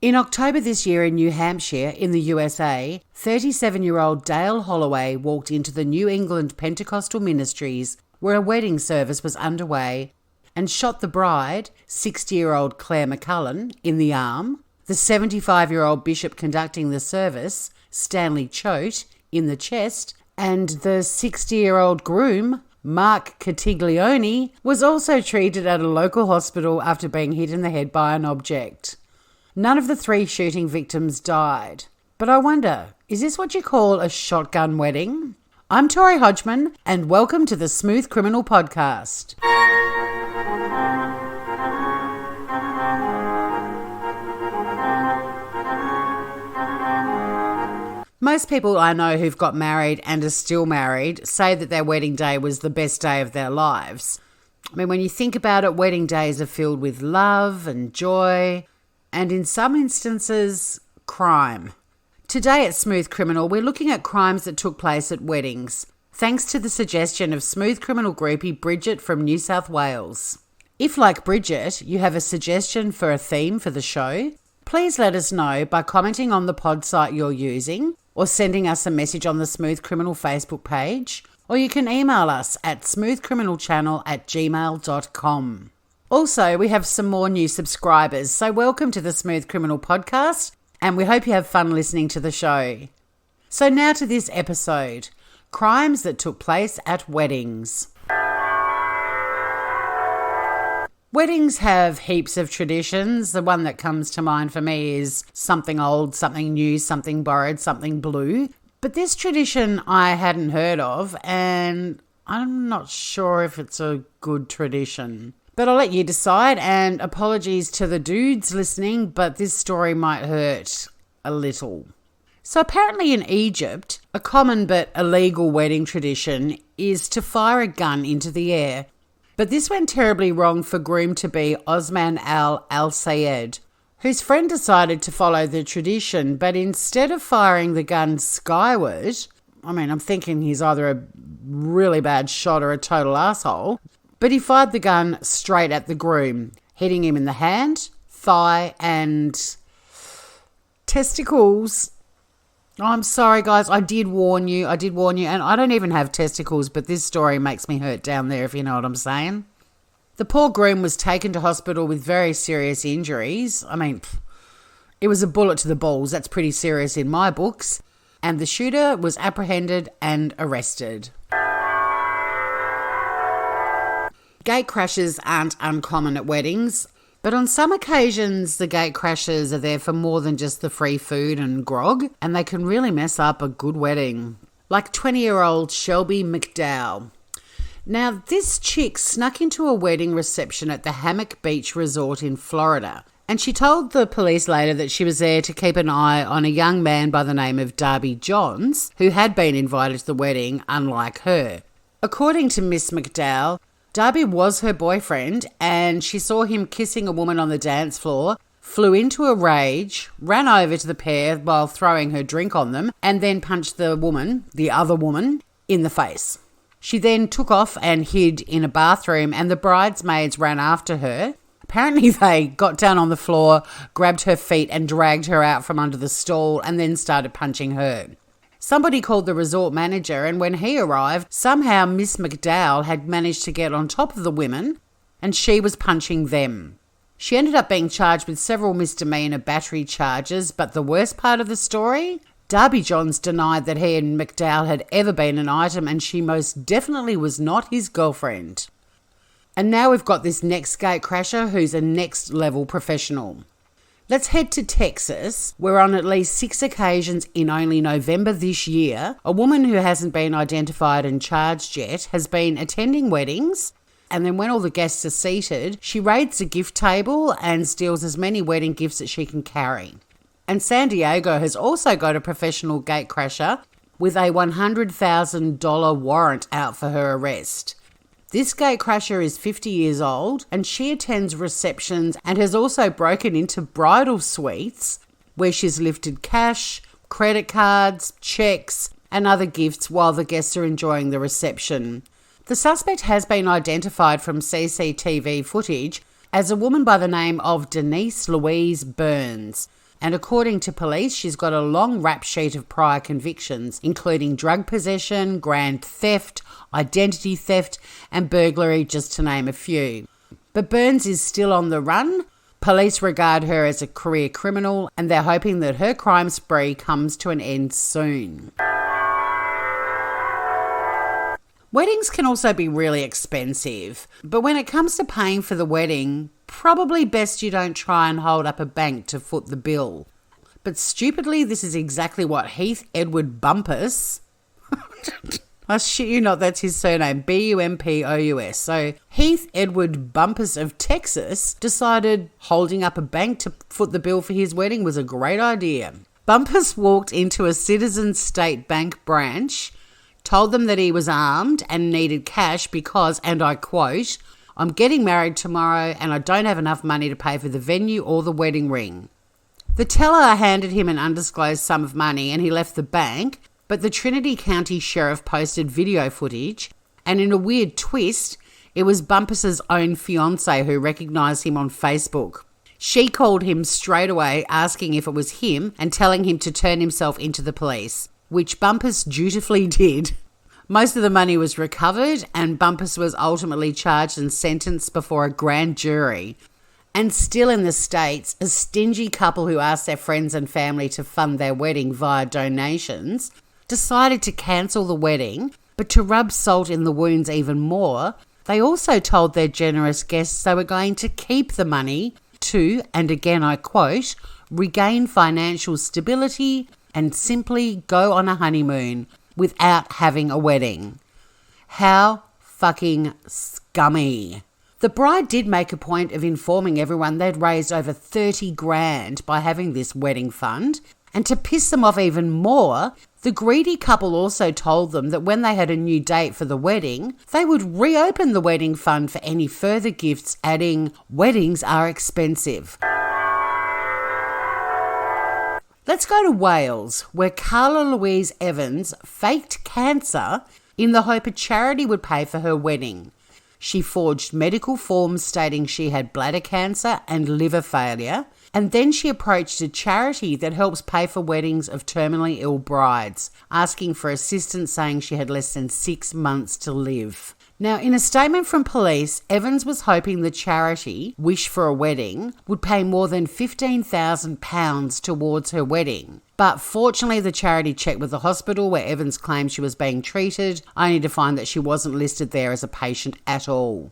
In October this year in New Hampshire, in the USA, 37-year-old Dale Holloway walked into the New England Pentecostal Ministries where a wedding service was underway and shot the bride, 60-year-old Claire McCullen, in the arm, the 75-year-old bishop conducting the service, Stanley Choate, in the chest, and the 60-year-old groom, Mark Catiglione, was also treated at a local hospital after being hit in the head by an object. None of the 3 shooting victims died. But I wonder, is this what you call a shotgun wedding? I'm Tori Hodgman, and welcome to the Smooth Criminal Podcast. Most people I know who've got married and are still married say that their wedding day was the best day of their lives. I mean, when you think about it, wedding days are filled with love and joy, and in some instances, crime. Today at Smooth Criminal, we're looking at crimes that took place at weddings, thanks to the suggestion of Smooth Criminal groupie Bridget from New South Wales. If, like Bridget, you have a suggestion for a theme for the show, please let us know by commenting on the pod site you're using or sending us a message on the Smooth Criminal Facebook page, or you can email us at smoothcriminalchannel@gmail.com. Also, we have some more new subscribers, so welcome to the Smooth Criminal Podcast, and we hope you have fun listening to the show. So now to this episode, crimes that took place at weddings. Weddings have heaps of traditions. The one that comes to mind for me is something old, something new, something borrowed, something blue. But this tradition I hadn't heard of, and I'm not sure if it's a good tradition. But I'll let you decide, and apologies to the dudes listening, but this story might hurt a little. So apparently in Egypt, a common but illegal wedding tradition is to fire a gun into the air. But this went terribly wrong for groom-to-be Osman Al-Sayed, whose friend decided to follow the tradition, but instead of firing the gun skyward, I'm thinking he's either a really bad shot or a total asshole, but he fired the gun straight at the groom, hitting him in the hand, thigh, and testicles. Oh, I'm sorry, guys. I did warn you. And I don't even have testicles, but this story makes me hurt down there, if you know what I'm saying. The poor groom was taken to hospital with very serious injuries. It was a bullet to the balls. That's pretty serious in my books. And the shooter was apprehended and arrested. Gate crashes aren't uncommon at weddings, but on some occasions the gate crashes are there for more than just the free food and grog, and they can really mess up a good wedding. Like 20-year-old Shelby McDowell. Now, this chick snuck into a wedding reception at the Hammock Beach Resort in Florida, and she told the police later that she was there to keep an eye on a young man by the name of Darby Johns, who had been invited to the wedding, unlike her. According to Miss McDowell, Darby was her boyfriend, and she saw him kissing a woman on the dance floor, flew into a rage, ran over to the pair while throwing her drink on them, and then punched the other woman, in the face. She then took off and hid in a bathroom, and the bridesmaids ran after her. Apparently they got down on the floor, grabbed her feet and dragged her out from under the stall, and then started punching her. Somebody called the resort manager, and when he arrived, somehow Miss McDowell had managed to get on top of the women, and she was punching them. She ended up being charged with several misdemeanor battery charges, but the worst part of the story? Darby Johns denied that he and McDowell had ever been an item, and she most definitely was not his girlfriend. And now we've got this next gate crasher who's a next level professional. Let's head to Texas, where on at least 6 occasions in only November this year, a woman who hasn't been identified and charged yet has been attending weddings, and then when all the guests are seated, she raids the gift table and steals as many wedding gifts as she can carry. And San Diego has also got a professional gate crasher with a $100,000 warrant out for her arrest. This gate crasher is 50 years old, and she attends receptions and has also broken into bridal suites where she's lifted cash, credit cards, checks and other gifts while the guests are enjoying the reception. The suspect has been identified from CCTV footage as a woman by the name of Denise Louise Burns. And according to police, she's got a long rap sheet of prior convictions, including drug possession, grand theft, identity theft, and burglary, just to name a few. But Burns is still on the run. Police regard her as a career criminal, and they're hoping that her crime spree comes to an end soon. Weddings can also be really expensive, but when it comes to paying for the wedding, probably best you don't try and hold up a bank to foot the bill. But stupidly, this is exactly what Heath Edward Bumpus, I shit you not, that's his surname, Bumpous. So Heath Edward Bumpus of Texas decided holding up a bank to foot the bill for his wedding was a great idea. Bumpus walked into a Citizens State Bank branch, told them that he was armed and needed cash because, and I quote, "I'm getting married tomorrow and I don't have enough money to pay for the venue or the wedding ring." The teller handed him an undisclosed sum of money and he left the bank, but the Trinity County Sheriff posted video footage, and in a weird twist, it was Bumpus's own fiancée who recognised him on Facebook. She called him straight away asking if it was him and telling him to turn himself into the police, which Bumpus dutifully did. Most of the money was recovered and Bumpus was ultimately charged and sentenced before a grand jury. And still in the States, a stingy couple who asked their friends and family to fund their wedding via donations decided to cancel the wedding, but to rub salt in the wounds even more, they also told their generous guests they were going to keep the money to, and again I quote, regain financial stability and simply go on a honeymoon without having a wedding. How fucking scummy. The bride did make a point of informing everyone they'd raised over 30 grand by having this wedding fund, and to piss them off even more, the greedy couple also told them that when they had a new date for the wedding, they would reopen the wedding fund for any further gifts, adding, "Weddings are expensive." Let's go to Wales, where Carla Louise Evans faked cancer in the hope a charity would pay for her wedding. She forged medical forms stating she had bladder cancer and liver failure, and then she approached a charity that helps pay for weddings of terminally ill brides, asking for assistance, saying she had less than 6 months to live. Now, in a statement from police, Evans was hoping the charity, Wish for a Wedding, would pay more than £15,000 towards her wedding. But fortunately, the charity checked with the hospital where Evans claimed she was being treated, only to find that she wasn't listed there as a patient at all.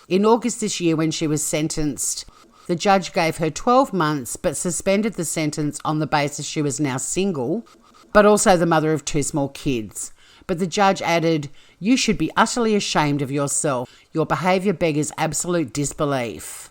In August this year, when she was sentenced, the judge gave her 12 months but suspended the sentence on the basis she was now single, but also the mother of 2 small kids. But the judge added, "You should be utterly ashamed of yourself. Your behaviour beggars absolute disbelief."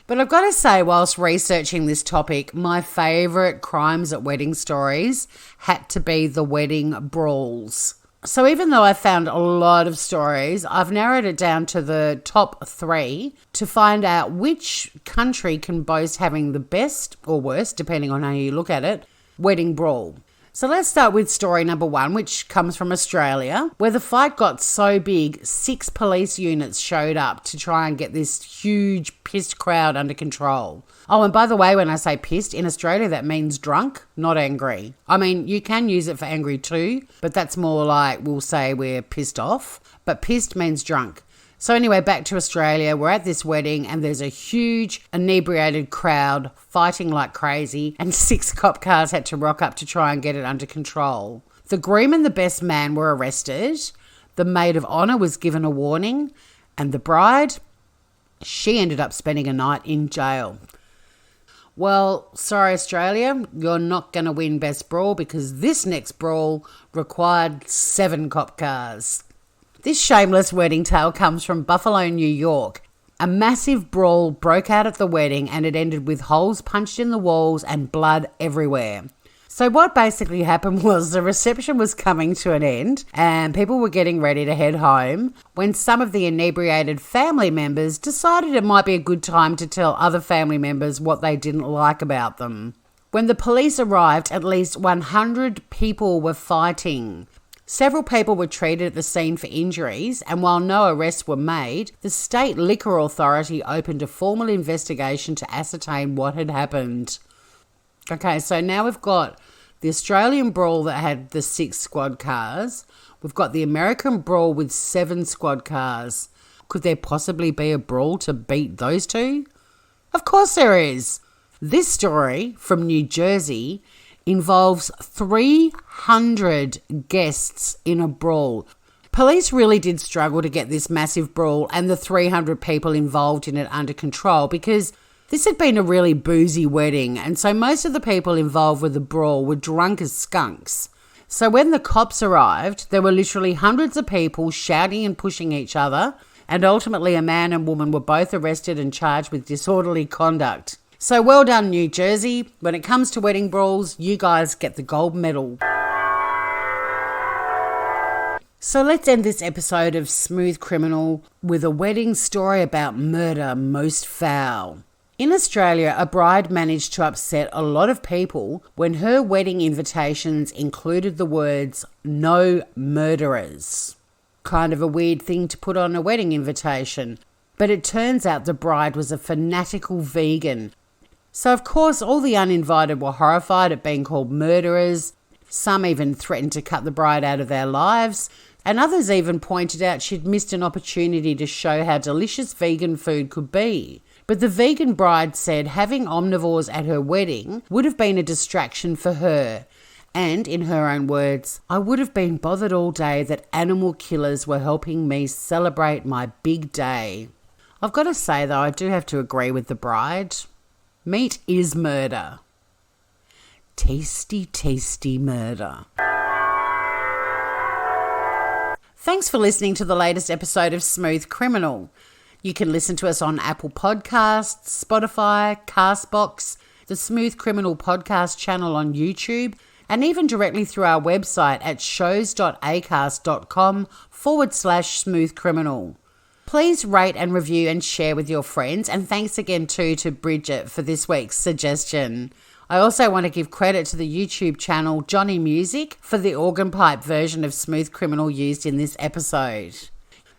But I've got to say, whilst researching this topic, my favourite crimes at wedding stories had to be the wedding brawls. So even though I found a lot of stories, I've narrowed it down to the top 3 to find out which country can boast having the best, or worst, depending on how you look at it, wedding brawl. So let's start with story number 1, which comes from Australia, where the fight got so big, 6 police units showed up to try and get this huge pissed crowd under control. Oh, and by the way, when I say pissed, in Australia that means drunk, not angry. I mean, you can use it for angry too, but that's more like we'll say we're pissed off, but pissed means drunk. So anyway, back to Australia, we're at this wedding and there's a huge inebriated crowd fighting like crazy, and 6 cop cars had to rock up to try and get it under control. The groom and the best man were arrested, the maid of honour was given a warning, and the bride, she ended up spending a night in jail. Well, sorry Australia, you're not going to win Best Brawl because this next brawl required 7 cop cars. This shameless wedding tale comes from Buffalo, New York. A massive brawl broke out at the wedding and it ended with holes punched in the walls and blood everywhere. So what basically happened was the reception was coming to an end and people were getting ready to head home when some of the inebriated family members decided it might be a good time to tell other family members what they didn't like about them. When the police arrived, at least 100 people were fighting. Several people were treated at the scene for injuries, and while no arrests were made, the State Liquor Authority opened a formal investigation to ascertain what had happened. Okay, so now we've got the Australian brawl that had the 6 squad cars. We've got the American brawl with 7 squad cars. Could there possibly be a brawl to beat those two? Of course there is. This story from New Jersey involves 300 guests in a brawl. Police really did struggle to get this massive brawl and the 300 people involved in it under control because this had been a really boozy wedding, and so most of the people involved with the brawl were drunk as skunks. So when the cops arrived, there were literally hundreds of people shouting and pushing each other, and ultimately a man and woman were both arrested and charged with disorderly conduct. So well done, New Jersey. When it comes to wedding brawls, you guys get the gold medal. So let's end this episode of Smooth Criminal with a wedding story about murder most foul. In Australia, a bride managed to upset a lot of people when her wedding invitations included the words, "No murderers." Kind of a weird thing to put on a wedding invitation. But it turns out the bride was a fanatical vegan. So of course all the uninvited were horrified at being called murderers. Some even threatened to cut the bride out of their lives. And others even pointed out she'd missed an opportunity to show how delicious vegan food could be. But the vegan bride said having omnivores at her wedding would have been a distraction for her. And in her own words, "I would have been bothered all day that animal killers were helping me celebrate my big day." I've got to say though, I do have to agree with the bride. Meat is murder. Tasty, tasty murder. Thanks for listening to the latest episode of Smooth Criminal. You can listen to us on Apple Podcasts, Spotify, Castbox, the Smooth Criminal podcast channel on YouTube, and even directly through our website at shows.acast.com/smoothcriminal. Please rate and review and share with your friends. And thanks again too to Bridget for this week's suggestion. I also want to give credit to the YouTube channel Johnny Music for the organ pipe version of Smooth Criminal used in this episode.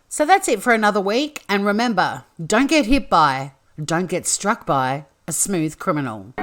So that's it for another week. And remember, don't get hit by, don't get struck by a smooth criminal.